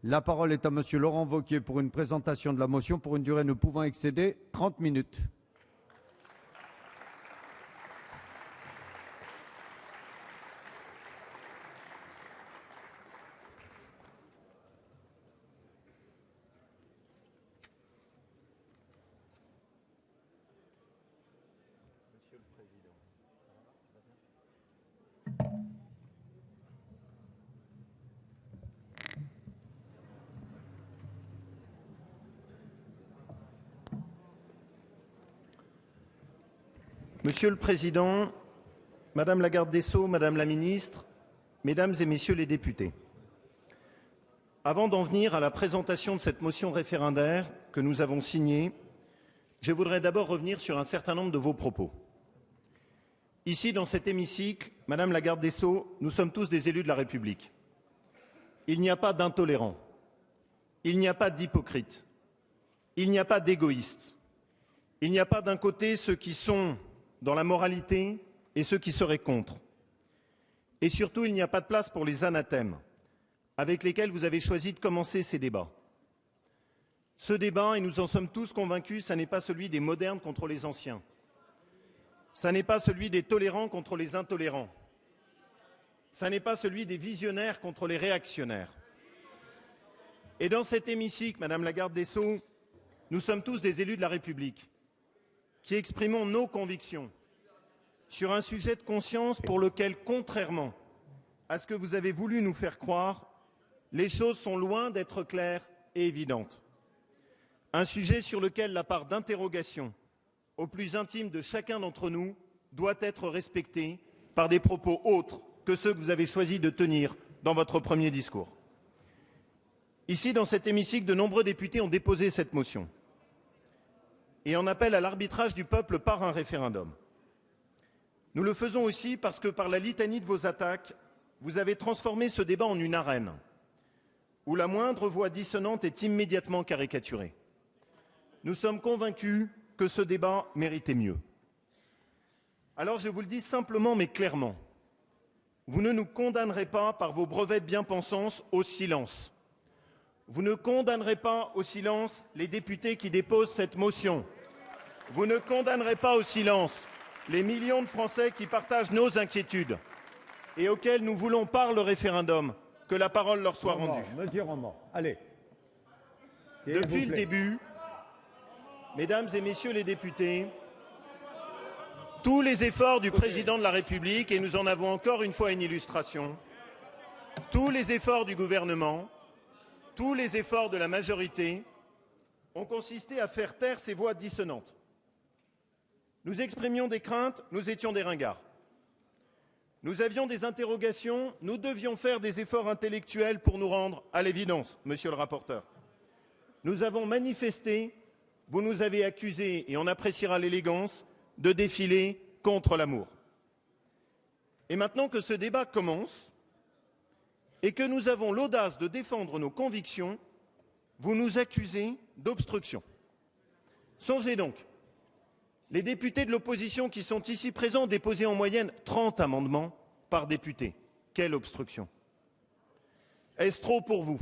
La parole est à Monsieur Laurent Wauquiez pour une présentation de la motion pour une durée ne pouvant excéder 30 minutes. Monsieur le Président, Madame la Garde des Sceaux, Madame la Ministre, Mesdames et Messieurs les députés, avant d'en venir à la présentation de cette motion référendaire que nous avons signée, je voudrais d'abord revenir sur un certain nombre de vos propos. Ici, dans cet hémicycle, Madame la Garde des Sceaux, nous sommes tous des élus de la République. Il n'y a pas d'intolérants, il n'y a pas d'hypocrites, il n'y a pas d'égoïstes, il n'y a pas d'un côté ceux qui sont dans la moralité et ceux qui seraient contre. Et surtout, il n'y a pas de place pour les anathèmes avec lesquels vous avez choisi de commencer ces débats. Ce débat, et nous en sommes tous convaincus, ce n'est pas celui des modernes contre les anciens. Ce n'est pas celui des tolérants contre les intolérants. Ce n'est pas celui des visionnaires contre les réactionnaires. Et dans cet hémicycle, Madame la Garde des Sceaux, nous sommes tous des élus de la République qui exprimons nos convictions sur un sujet de conscience pour lequel, contrairement à ce que vous avez voulu nous faire croire, les choses sont loin d'être claires et évidentes. Un sujet sur lequel la part d'interrogation au plus intime de chacun d'entre nous doit être respectée par des propos autres que ceux que vous avez choisi de tenir dans votre premier discours. Ici, dans cet hémicycle, de nombreux députés ont déposé cette motion et en appellent à l'arbitrage du peuple par un référendum. Nous le faisons aussi parce que, par la litanie de vos attaques, vous avez transformé ce débat en une arène où la moindre voix dissonante est immédiatement caricaturée. Nous sommes convaincus que ce débat méritait mieux. Alors je vous le dis simplement mais clairement, vous ne nous condamnerez pas par vos brevets de bien-pensance au silence. Vous ne condamnerez pas au silence les députés qui déposent cette motion. Vous ne condamnerez pas au silence les millions de Français qui partagent nos inquiétudes et auxquels nous voulons, par le référendum, que la parole leur soit rendue. Monsieur Roman, allez. Depuis le début, Mesdames et Messieurs les députés, tous les efforts du Président de la République, et nous en avons encore une fois une illustration, tous les efforts du gouvernement, tous les efforts de la majorité ont consisté à faire taire ces voix dissonantes. Nous exprimions des craintes, nous étions des ringards. Nous avions des interrogations, nous devions faire des efforts intellectuels pour nous rendre à l'évidence, monsieur le rapporteur. Nous avons manifesté, vous nous avez accusés, et on appréciera l'élégance, de défiler contre l'amour. Et maintenant que ce débat commence, et que nous avons l'audace de défendre nos convictions, vous nous accusez d'obstruction. Songez donc, les députés de l'opposition qui sont ici présents ont déposé en moyenne 30 amendements par député. Quelle obstruction! Est-ce trop pour vous?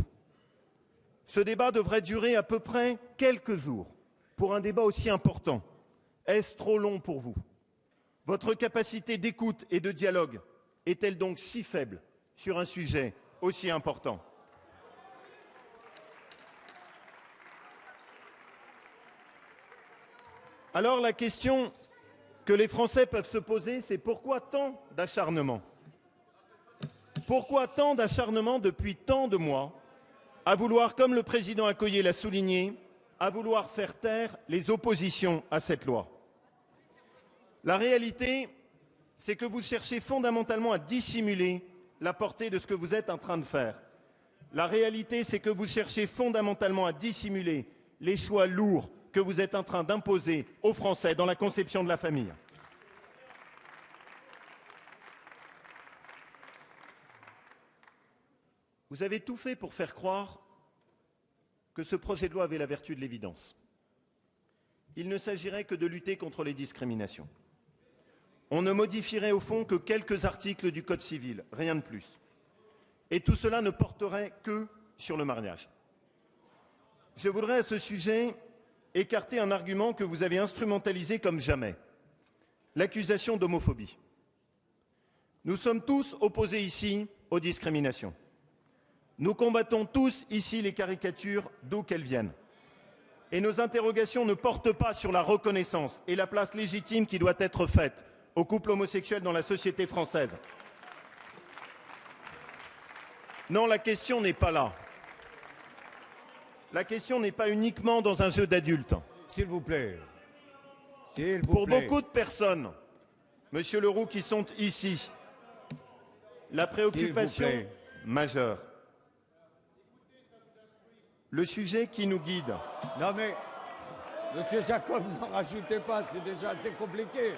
Ce débat devrait durer à peu près quelques jours pour un débat aussi important. Est-ce trop long pour vous? Votre capacité d'écoute et de dialogue est-elle donc si faible sur un sujet aussi important? Alors la question que les Français peuvent se poser, c'est pourquoi tant d'acharnement? Pourquoi tant d'acharnement depuis tant de mois à vouloir, comme le président Accoyer l'a souligné, à vouloir faire taire les oppositions à cette loi? La réalité, c'est que vous cherchez fondamentalement à dissimuler la portée de ce que vous êtes en train de faire. La réalité, c'est que vous cherchez fondamentalement à dissimuler les choix lourds que vous êtes en train d'imposer aux Français dans la conception de la famille. Vous avez tout fait pour faire croire que ce projet de loi avait la vertu de l'évidence. Il ne s'agirait que de lutter contre les discriminations. On ne modifierait au fond que quelques articles du Code civil, rien de plus. Et tout cela ne porterait que sur le mariage. Je voudrais à ce sujet écarter un argument que vous avez instrumentalisé comme jamais, l'accusation d'homophobie. Nous sommes tous opposés ici aux discriminations. Nous combattons tous ici les caricatures d'où qu'elles viennent. Et nos interrogations ne portent pas sur la reconnaissance et la place légitime qui doit être faite aux couples homosexuels dans la société française. Non, la question n'est pas là. La question n'est pas uniquement dans un jeu d'adultes. S'il vous plaît. S'il vous Pour plaît. beaucoup de personnes, Monsieur Leroux, qui sont ici, la préoccupation S'il vous plaît. majeure, le sujet qui nous guide, Non mais, Monsieur Jacob, n'en rajoutez pas, c'est déjà assez compliqué.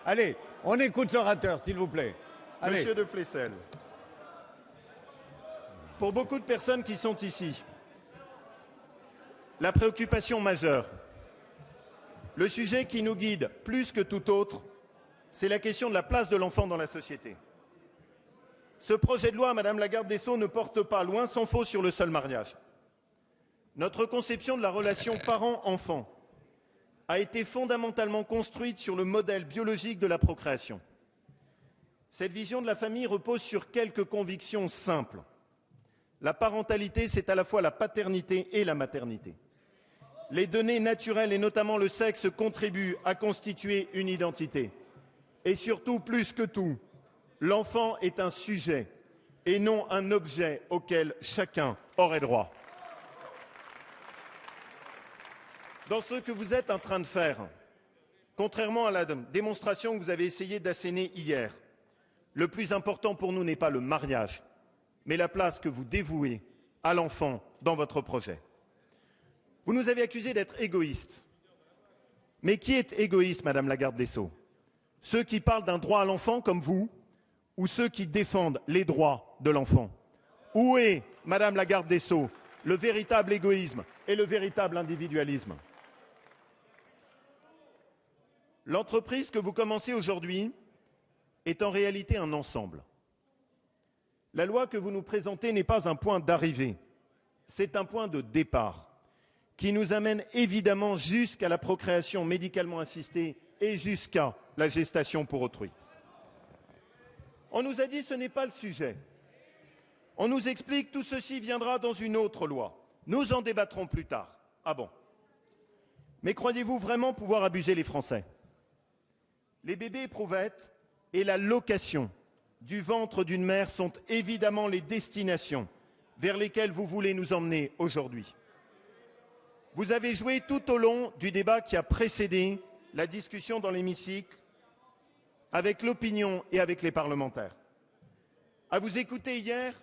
Allez, on écoute l'orateur, s'il vous plaît. Allez. Monsieur de Flessel, pour beaucoup de personnes qui sont ici, la préoccupation majeure, le sujet qui nous guide plus que tout autre, c'est la question de la place de l'enfant dans la société. Ce projet de loi, Madame la garde des Sceaux, ne porte pas, loin s'en faut, sur le seul mariage. Notre conception de la relation parent-enfant a été fondamentalement construite sur le modèle biologique de la procréation. Cette vision de la famille repose sur quelques convictions simples. La parentalité, c'est à la fois la paternité et la maternité. Les données naturelles et notamment le sexe contribuent à constituer une identité. Et surtout, plus que tout, l'enfant est un sujet et non un objet auquel chacun aurait droit. Dans ce que vous êtes en train de faire, contrairement à la démonstration que vous avez essayé d'asséner hier, le plus important pour nous n'est pas le mariage, mais la place que vous dévouez à l'enfant dans votre projet. Vous nous avez accusés d'être égoïstes. Mais qui est égoïste, Madame la garde des Sceaux? Ceux qui parlent d'un droit à l'enfant comme vous, ou ceux qui défendent les droits de l'enfant? Où est, Madame la garde des Sceaux, le véritable égoïsme et le véritable individualisme? L'entreprise que vous commencez aujourd'hui est en réalité un ensemble. La loi que vous nous présentez n'est pas un point d'arrivée, c'est un point de départ qui nous amène évidemment jusqu'à la procréation médicalement assistée et jusqu'à la gestation pour autrui. On nous a dit que ce n'est pas le sujet. On nous explique que tout ceci viendra dans une autre loi. Nous en débattrons plus tard. Ah bon? Mais croyez-vous vraiment pouvoir abuser les Français? Les bébés éprouvettes et la location du ventre d'une mère sont évidemment les destinations vers lesquelles vous voulez nous emmener aujourd'hui. Vous avez joué tout au long du débat qui a précédé la discussion dans l'hémicycle avec l'opinion et avec les parlementaires. À vous écouter hier,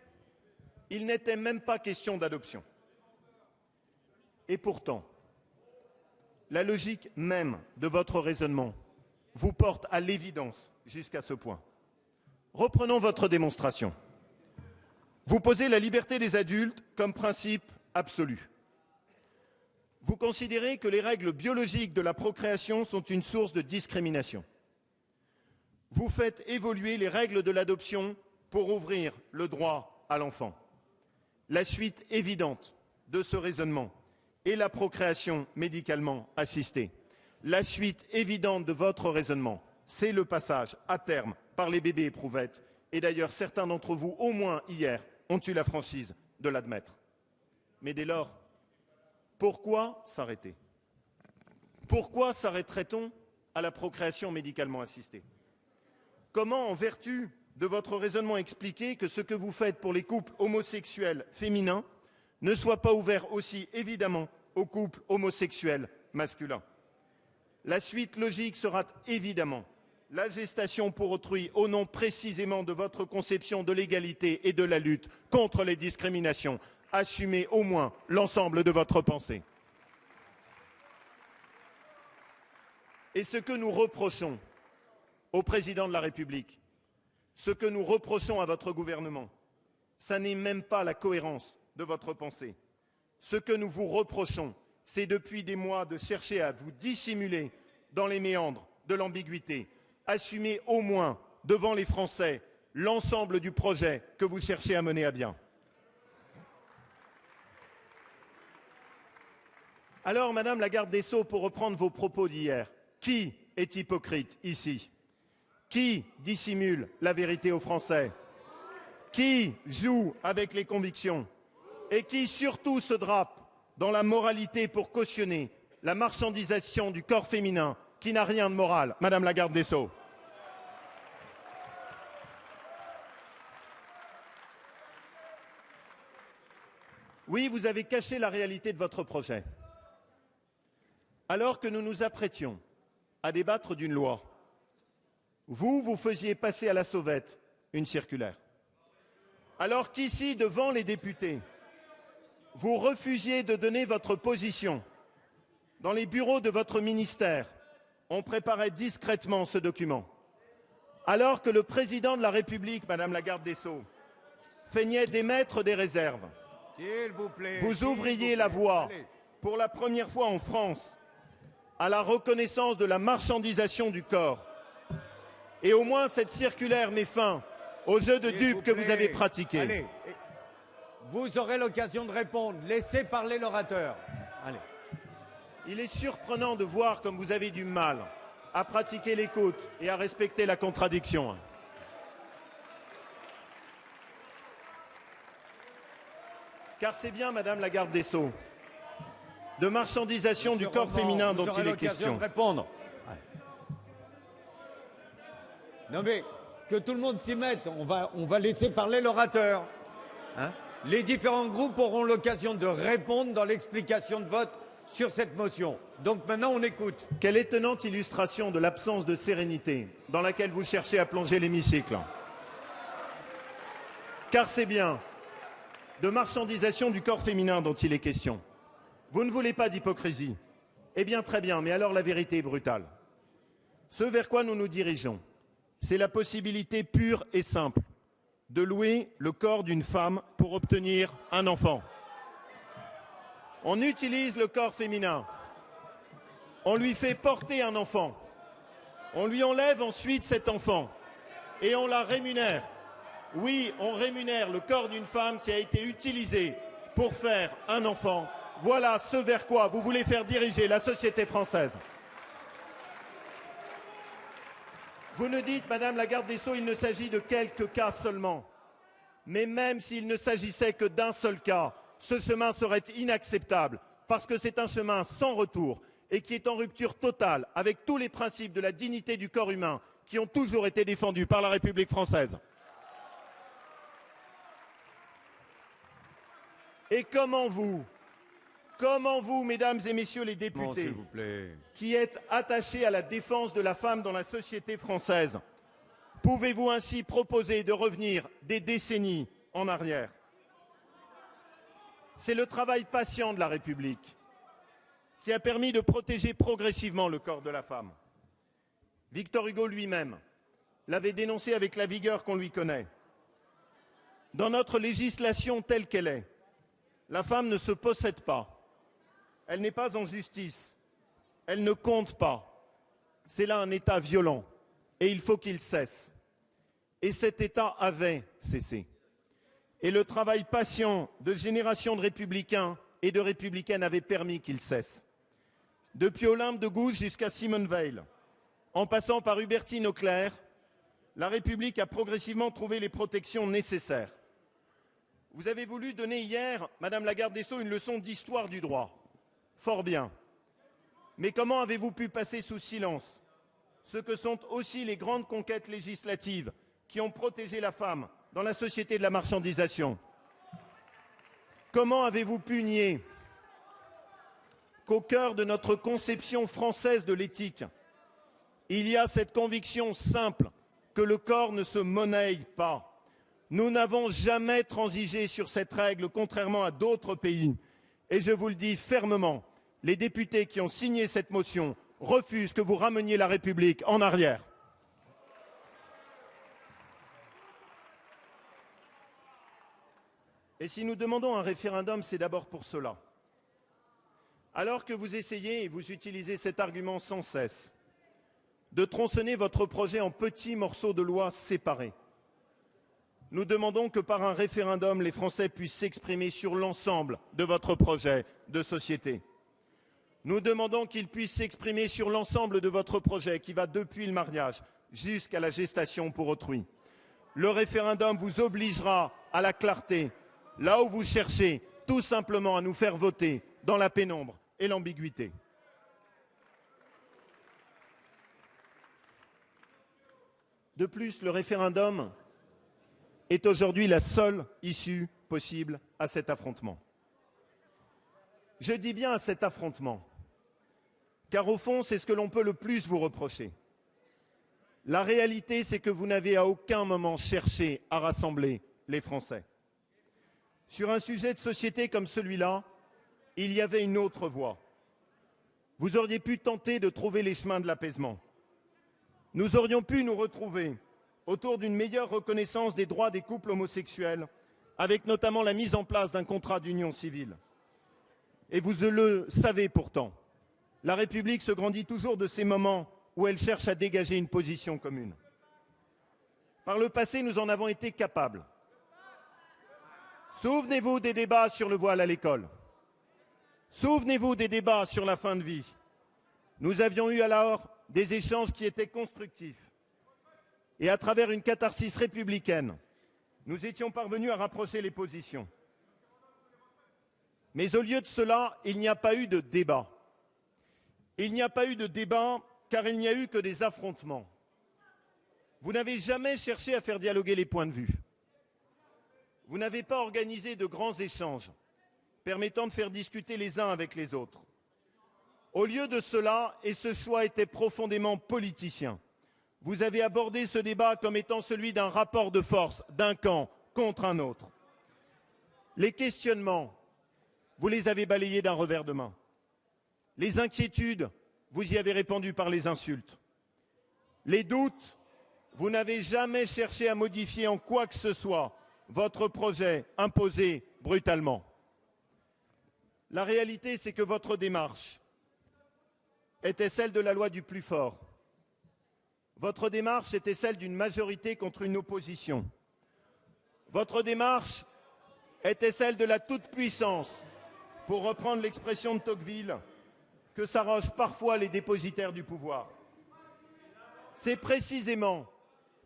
il n'était même pas question d'adoption. Et pourtant, la logique même de votre raisonnement vous porte à l'évidence jusqu'à ce point. Reprenons votre démonstration. Vous posez la liberté des adultes comme principe absolu. Vous considérez que les règles biologiques de la procréation sont une source de discrimination. Vous faites évoluer les règles de l'adoption pour ouvrir le droit à l'enfant. La suite évidente de ce raisonnement est la procréation médicalement assistée. La suite évidente de votre raisonnement, c'est le passage à terme par les bébés éprouvettes. Et d'ailleurs, certains d'entre vous, au moins hier, ont eu la franchise de l'admettre. Mais dès lors, pourquoi s'arrêter? Pourquoi s'arrêterait-on à la procréation médicalement assistée? Comment, en vertu de votre raisonnement, expliquer que ce que vous faites pour les couples homosexuels féminins ne soit pas ouvert aussi évidemment aux couples homosexuels masculins? La suite logique sera évidemment la gestation pour autrui au nom précisément de votre conception de l'égalité et de la lutte contre les discriminations. Assumez au moins l'ensemble de votre pensée. Et ce que nous reprochons au président de la République, ce que nous reprochons à votre gouvernement, ça n'est même pas la cohérence de votre pensée. Ce que nous vous reprochons, c'est depuis des mois de chercher à vous dissimuler dans les méandres de l'ambiguïté. Assumez au moins devant les Français l'ensemble du projet que vous cherchez à mener à bien. Alors, Madame la garde des Sceaux, pour reprendre vos propos d'hier, qui est hypocrite ici? Qui dissimule la vérité aux Français? Qui joue avec les convictions? Et qui surtout se drape dans la moralité pour cautionner la marchandisation du corps féminin qui n'a rien de moral, Madame la garde des Sceaux? Oui, vous avez caché la réalité de votre projet. Alors que nous nous apprêtions à débattre d'une loi, vous faisiez passer à la sauvette une circulaire. Alors qu'ici, devant les députés, vous refusiez de donner votre position. Dans les bureaux de votre ministère, on préparait discrètement ce document. Alors que le président de la République, Madame la garde des Sceaux, feignait d'émettre des réserves, S'il vous plaît. vous ouvriez la voie, pour la première fois en France, à la reconnaissance de la marchandisation du corps. Et au moins cette circulaire met fin au jeu de dupes que vous avez pratiqué. Allez, vous aurez l'occasion de répondre. Laissez parler l'orateur. Allez. Il est surprenant de voir comme vous avez du mal à pratiquer l'écoute et à respecter la contradiction. Car c'est bien, Madame la garde des Sceaux, de marchandisation du corps féminin dont il est question. De répondre. Allez. Non mais, que tout le monde s'y mette. On va laisser parler l'orateur. Hein? Les différents groupes auront l'occasion de répondre dans l'explication de vote sur cette motion. Donc maintenant, on écoute. Quelle étonnante illustration de l'absence de sérénité dans laquelle vous cherchez à plonger l'hémicycle. Car c'est bien de marchandisation du corps féminin dont il est question. Vous ne voulez pas d'hypocrisie. Eh bien, très bien, mais alors la vérité est brutale. Ce vers quoi nous nous dirigeons, c'est la possibilité pure et simple de louer le corps d'une femme pour obtenir un enfant. On utilise le corps féminin, on lui fait porter un enfant, on lui enlève ensuite cet enfant et on la rémunère. Oui, on rémunère le corps d'une femme qui a été utilisé pour faire un enfant. Voilà ce vers quoi vous voulez faire diriger la société française. Vous nous dites, Madame la garde des Sceaux, il ne s'agit de quelques cas seulement. Mais même s'il ne s'agissait que d'un seul cas, ce chemin serait inacceptable parce que c'est un chemin sans retour et qui est en rupture totale avec tous les principes de la dignité du corps humain qui ont toujours été défendus par la République française. Et comment vous, mesdames et messieurs les députés, s'il vous plaît, qui êtes attachés à la défense de la femme dans la société française, pouvez-vous ainsi proposer de revenir des décennies en arrière? C'est le travail patient de la République qui a permis de protéger progressivement le corps de la femme. Victor Hugo lui-même l'avait dénoncé avec la vigueur qu'on lui connaît. Dans notre législation telle qu'elle est, la femme ne se possède pas, elle n'est pas en justice, elle ne compte pas. C'est là un État violent et il faut qu'il cesse. Et cet État avait cessé. Et le travail patient de générations de républicains et de républicaines avait permis qu'il cesse. Depuis Olympe de Gouges jusqu'à Simone Veil, en passant par Hubertine Auclair, la République a progressivement trouvé les protections nécessaires. Vous avez voulu donner hier, Madame la garde des Sceaux, une leçon d'histoire du droit. Fort bien. Mais comment avez-vous pu passer sous silence ce que sont aussi les grandes conquêtes législatives qui ont protégé la femme dans la société de la marchandisation? Comment avez-vous pu nier qu'au cœur de notre conception française de l'éthique, il y a cette conviction simple que le corps ne se monnaie pas? Nous n'avons jamais transigé sur cette règle, contrairement à d'autres pays. Et je vous le dis fermement, les députés qui ont signé cette motion refusent que vous rameniez la République en arrière. Et si nous demandons un référendum, c'est d'abord pour cela. Alors que vous essayez, et vous utilisez cet argument sans cesse, de tronçonner votre projet en petits morceaux de loi séparés, nous demandons que par un référendum, les Français puissent s'exprimer sur l'ensemble de votre projet de société. Nous demandons qu'il puisse s'exprimer sur l'ensemble de votre projet qui va depuis le mariage jusqu'à la gestation pour autrui. Le référendum vous obligera à la clarté, là où vous cherchez tout simplement à nous faire voter dans la pénombre et l'ambiguïté. De plus, le référendum est aujourd'hui la seule issue possible à cet affrontement. Je dis bien à cet affrontement, car au fond, c'est ce que l'on peut le plus vous reprocher. La réalité, c'est que vous n'avez à aucun moment cherché à rassembler les Français. Sur un sujet de société comme celui-là, il y avait une autre voie. Vous auriez pu tenter de trouver les chemins de l'apaisement. Nous aurions pu nous retrouver autour d'une meilleure reconnaissance des droits des couples homosexuels, avec notamment la mise en place d'un contrat d'union civile. Et vous le savez pourtant, la République se grandit toujours de ces moments où elle cherche à dégager une position commune. Par le passé, nous en avons été capables. Souvenez-vous des débats sur le voile à l'école. Souvenez-vous des débats sur la fin de vie. Nous avions eu alors des échanges qui étaient constructifs. Et à travers une catharsis républicaine, nous étions parvenus à rapprocher les positions. Mais au lieu de cela, il n'y a pas eu de débat. Il n'y a pas eu de débat car il n'y a eu que des affrontements. Vous n'avez jamais cherché à faire dialoguer les points de vue. Vous n'avez pas organisé de grands échanges permettant de faire discuter les uns avec les autres. Au lieu de cela, et ce choix était profondément politicien, vous avez abordé ce débat comme étant celui d'un rapport de force d'un camp contre un autre. Les questionnements, vous les avez balayés d'un revers de main. Les inquiétudes, vous y avez répondu par les insultes. Les doutes, vous n'avez jamais cherché à modifier en quoi que ce soit votre projet imposé brutalement. La réalité, c'est que votre démarche était celle de la loi du plus fort. Votre démarche était celle d'une majorité contre une opposition. Votre démarche était celle de la toute-puissance, pour reprendre l'expression de Tocqueville, que s'arrogent parfois les dépositaires du pouvoir. C'est précisément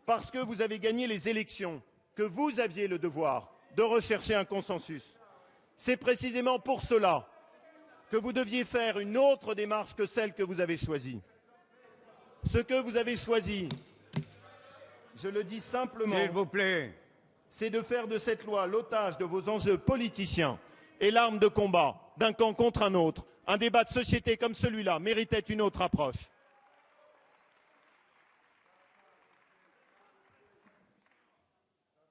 parce que vous avez gagné les élections que vous aviez le devoir de rechercher un consensus. C'est précisément pour cela que vous deviez faire une autre démarche que celle que vous avez choisie. Ce que vous avez choisi, je le dis simplement, s'il vous plaît, c'est de faire de cette loi l'otage de vos enjeux politiciens et l'arme de combat d'un camp contre un autre. Un débat de société comme celui-là méritait une autre approche.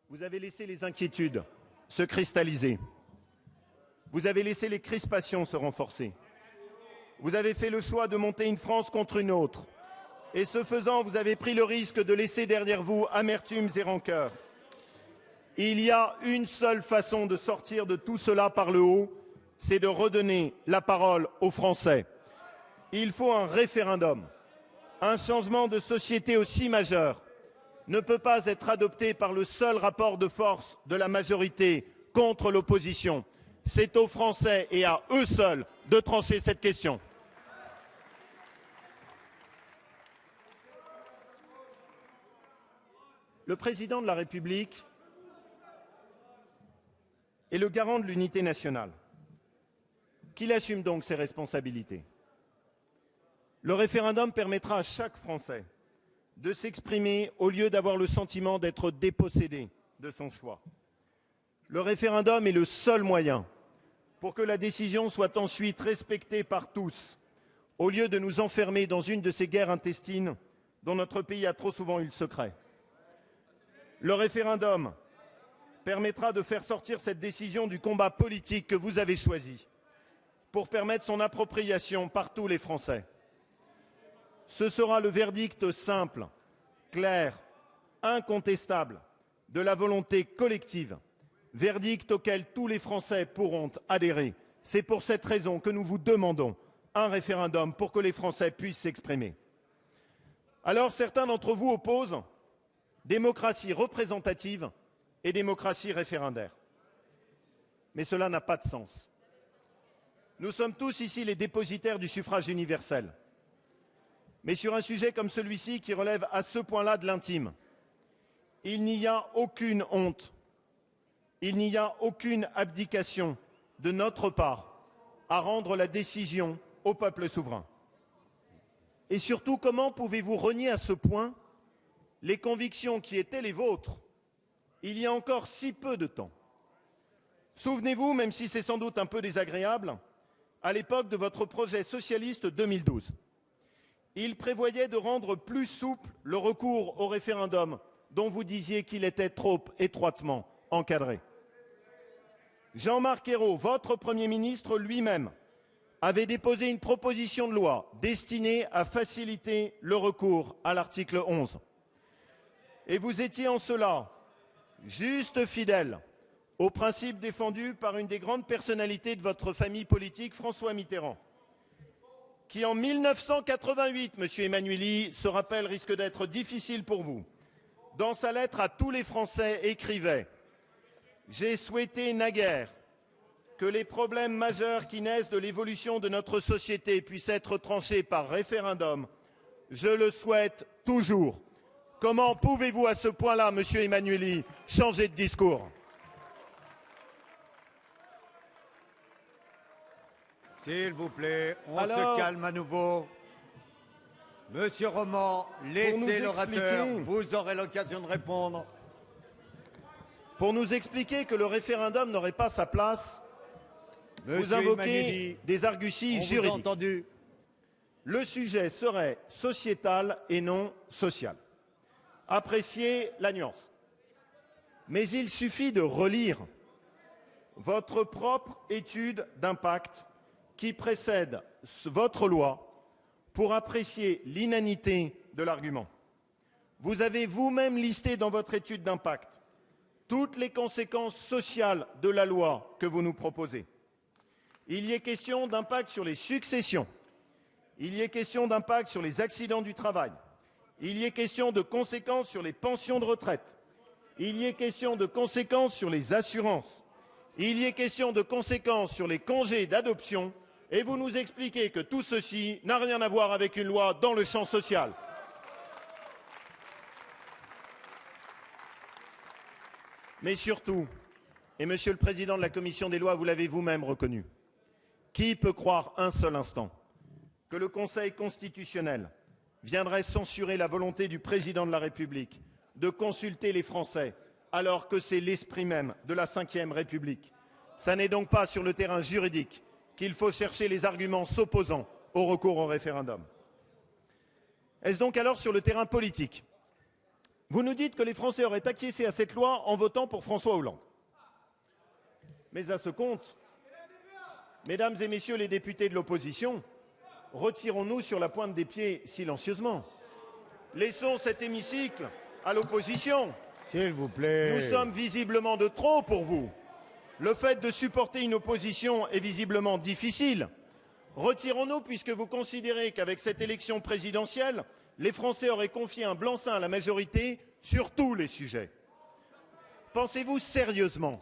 Vous avez laissé les inquiétudes se cristalliser. Vous avez laissé les crispations se renforcer. Vous avez fait le choix de monter une France contre une autre. Et ce faisant, vous avez pris le risque de laisser derrière vous amertumes et rancœurs. Il y a une seule façon de sortir de tout cela par le haut, c'est de redonner la parole aux Français. Il faut un référendum. Un changement de société aussi majeur ne peut pas être adopté par le seul rapport de force de la majorité contre l'opposition. C'est aux Français et à eux seuls de trancher cette question. Le président de la République est le garant de l'unité nationale. Qu'il assume donc ses responsabilités. Le référendum permettra à chaque Français de s'exprimer au lieu d'avoir le sentiment d'être dépossédé de son choix. Le référendum est le seul moyen pour que la décision soit ensuite respectée par tous, au lieu de nous enfermer dans une de ces guerres intestines dont notre pays a trop souvent eu le secret. Le référendum permettra de faire sortir cette décision du combat politique que vous avez choisi pour permettre son appropriation par tous les Français. Ce sera le verdict simple, clair, incontestable de la volonté collective, verdict auquel tous les Français pourront adhérer. C'est pour cette raison que nous vous demandons un référendum pour que les Français puissent s'exprimer. Alors certains d'entre vous opposent démocratie représentative et démocratie référendaire. Mais cela n'a pas de sens. Nous sommes tous ici les dépositaires du suffrage universel. Mais sur un sujet comme celui-ci qui relève à ce point-là de l'intime, il n'y a aucune honte, il n'y a aucune abdication de notre part à rendre la décision au peuple souverain. Et surtout, comment pouvez-vous renier à ce point les convictions qui étaient les vôtres il y a encore si peu de temps? Souvenez-vous, même si c'est sans doute un peu désagréable, à l'époque de votre projet socialiste 2012. Il prévoyait de rendre plus souple le recours au référendum dont vous disiez qu'il était trop étroitement encadré. Jean-Marc Ayrault, votre Premier ministre lui-même, avait déposé une proposition de loi destinée à faciliter le recours à l'article 11. Et vous étiez en cela juste fidèle aux principes défendus par une des grandes personnalités de votre famille politique, François Mitterrand, qui en 1988, Monsieur Emmanuelli, ce rappel risque d'être difficile pour vous, dans sa lettre à tous les Français écrivait « J'ai souhaité naguère que les problèmes majeurs qui naissent de l'évolution de notre société puissent être tranchés par référendum. Je le souhaite toujours. » Comment pouvez-vous à ce point-là, Monsieur Emmanuelli, changer de discours? S'il vous plaît, on se calme à nouveau. Monsieur Roman, laissez l'orateur, vous aurez l'occasion de répondre. Pour nous expliquer que le référendum n'aurait pas sa place, vous invoquez des arguties juridiques. Entendu. Le sujet serait sociétal et non social. Appréciez la nuance. Mais il suffit de relire votre propre étude d'impact qui précède votre loi pour apprécier l'inanité de l'argument. Vous avez vous-même listé dans votre étude d'impact toutes les conséquences sociales de la loi que vous nous proposez. Il y est question d'impact sur les successions, il y est question d'impact sur les accidents du travail, il y est question de conséquences sur les pensions de retraite, il y est question de conséquences sur les assurances, il y est question de conséquences sur les congés d'adoption, et vous nous expliquez que tout ceci n'a rien à voir avec une loi dans le champ social. Mais surtout, et Monsieur le Président de la Commission des lois, vous l'avez vous-même reconnu, qui peut croire un seul instant que le Conseil constitutionnel viendrait censurer la volonté du Président de la République de consulter les Français, alors que c'est l'esprit même de la Ve République? Ça n'est donc pas sur le terrain juridique qu'il faut chercher les arguments s'opposant au recours au référendum. Est-ce donc alors sur le terrain politique? Vous nous dites que les Français auraient acquiescé à cette loi en votant pour François Hollande. Mais à ce compte, mesdames et messieurs les députés de l'opposition, retirons-nous sur la pointe des pieds silencieusement. Laissons cet hémicycle à l'opposition. S'il vous plaît. Nous sommes visiblement de trop pour vous. Le fait de supporter une opposition est visiblement difficile. Retirons-nous puisque vous considérez qu'avec cette élection présidentielle, les Français auraient confié un blanc-seing à la majorité sur tous les sujets. Pensez-vous sérieusement,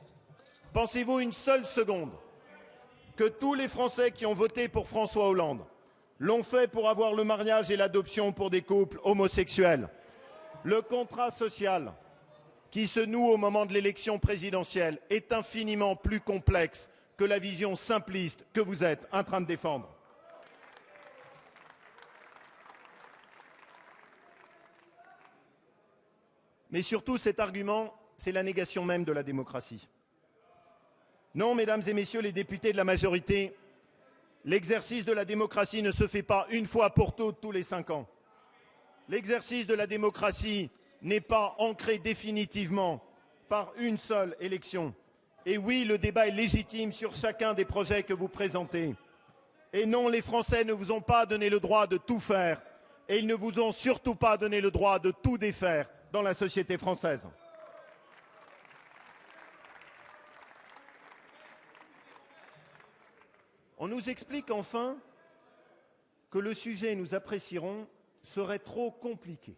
pensez-vous une seule seconde, que tous les Français qui ont voté pour François Hollande l'ont fait pour avoir le mariage et l'adoption pour des couples homosexuels? Le contrat social qui se noue au moment de l'élection présidentielle est infiniment plus complexe que la vision simpliste que vous êtes en train de défendre. Mais surtout, cet argument, c'est la négation même de la démocratie. Non, mesdames et messieurs les députés de la majorité, l'exercice de la démocratie ne se fait pas une fois pour toutes tous les 5 ans. L'exercice de la démocratie n'est pas ancré définitivement par une seule élection. Et oui, le débat est légitime sur chacun des projets que vous présentez. Et non, les Français ne vous ont pas donné le droit de tout faire. Et ils ne vous ont surtout pas donné le droit de tout défaire dans la société française. On nous explique enfin que le sujet, nous apprécierons, serait trop compliqué.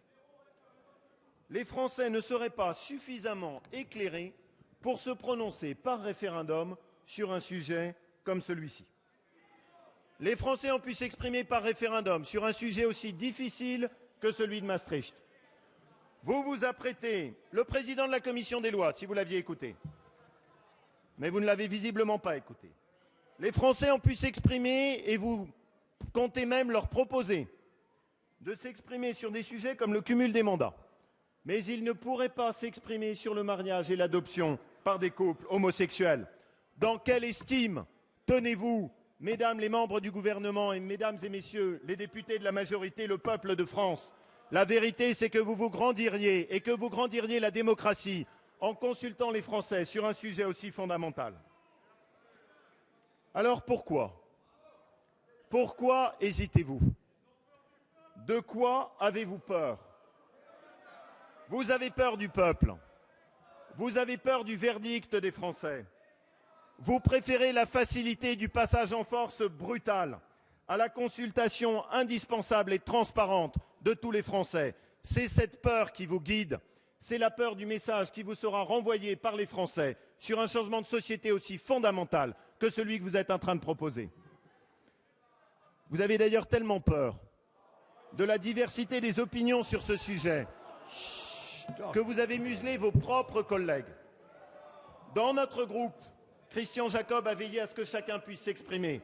Les Français ne seraient pas suffisamment éclairés pour se prononcer par référendum sur un sujet comme celui-ci. Les Français ont pu s'exprimer par référendum sur un sujet aussi difficile que celui de Maastricht. Vous vous apprêtez, le président de la commission des lois, si vous l'aviez écouté, mais vous ne l'avez visiblement pas écouté. Les Français ont pu s'exprimer et vous comptez même leur proposer de s'exprimer sur des sujets comme le cumul des mandats. Mais ils ne pourraient pas s'exprimer sur le mariage et l'adoption par des couples homosexuels. Dans quelle estime tenez-vous, mesdames les membres du gouvernement et mesdames et messieurs les députés de la majorité, le peuple de France? La vérité, c'est que vous vous grandiriez et que vous grandiriez la démocratie en consultant les Français sur un sujet aussi fondamental. Alors pourquoi? Pourquoi hésitez-vous? De quoi avez-vous peur? Vous avez peur du peuple. Vous avez peur du verdict des Français. Vous préférez la facilité du passage en force brutal à la consultation indispensable et transparente de tous les Français. C'est cette peur qui vous guide. C'est la peur du message qui vous sera renvoyé par les Français sur un changement de société aussi fondamental que celui que vous êtes en train de proposer. Vous avez d'ailleurs tellement peur de la diversité des opinions sur ce sujet que vous avez muselé vos propres collègues. Dans notre groupe, Christian Jacob a veillé à ce que chacun puisse s'exprimer.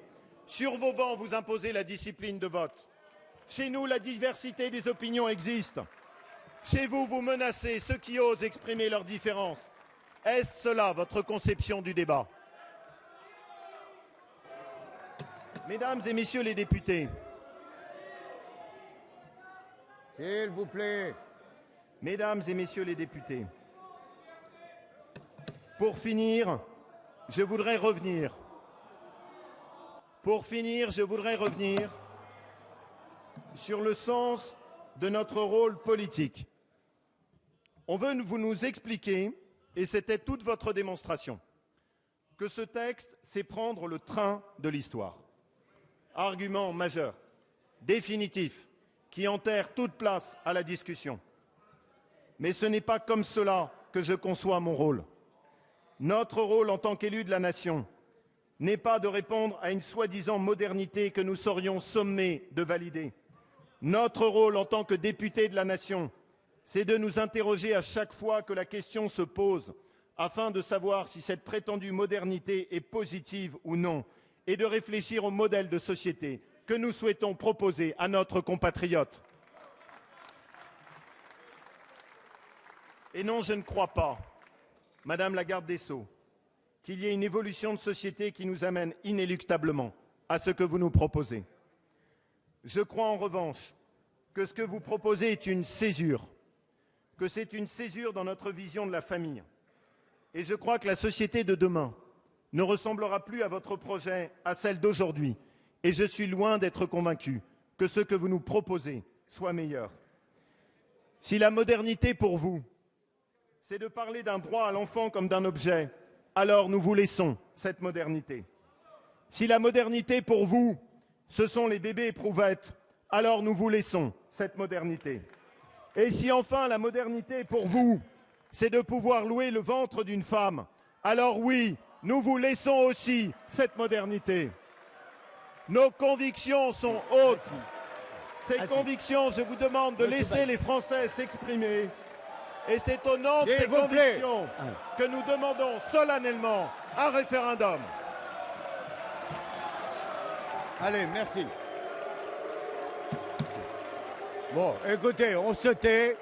Sur vos bancs, vous imposez la discipline de vote. Chez nous, la diversité des opinions existe. Chez vous, vous menacez ceux qui osent exprimer leurs différences. Est-ce cela votre conception du débat? Mesdames et messieurs les députés, s'il vous plaît, mesdames et messieurs les députés, pour finir, je voudrais revenir. Sur le sens de notre rôle politique. On veut vous nous expliquer, et c'était toute votre démonstration, que ce texte, c'est prendre le train de l'histoire. Argument majeur, définitif, qui enterre toute place à la discussion. Mais ce n'est pas comme cela que je conçois mon rôle. Notre rôle en tant qu'élus de la nation n'est pas de répondre à une soi-disant modernité que nous serions sommés de valider. Notre rôle en tant que députés de la nation, c'est de nous interroger à chaque fois que la question se pose, afin de savoir si cette prétendue modernité est positive ou non, et de réfléchir au modèle de société que nous souhaitons proposer à notre compatriote. Et non, je ne crois pas, Madame la garde des Sceaux, qu'il y ait une évolution de société qui nous amène inéluctablement à ce que vous nous proposez. Je crois en revanche que ce que vous proposez est une césure, que c'est une césure dans notre vision de la famille. Et je crois que la société de demain ne ressemblera plus à votre projet, à celle d'aujourd'hui. Et je suis loin d'être convaincu que ce que vous nous proposez soit meilleur. Si la modernité pour vous, c'est de parler d'un droit à l'enfant comme d'un objet, alors nous vous laissons cette modernité. Si la modernité pour vous, ce sont les bébés éprouvettes, alors nous vous laissons cette modernité. Et si enfin la modernité pour vous, c'est de pouvoir louer le ventre d'une femme, alors oui, nous vous laissons aussi cette modernité. Nos convictions sont hautes. Ces convictions, je vous demande de laisser les Français s'exprimer. Et c'est au nom de ces convictions que nous demandons solennellement un référendum. Allez, merci. Bon, écoutez, on se tait.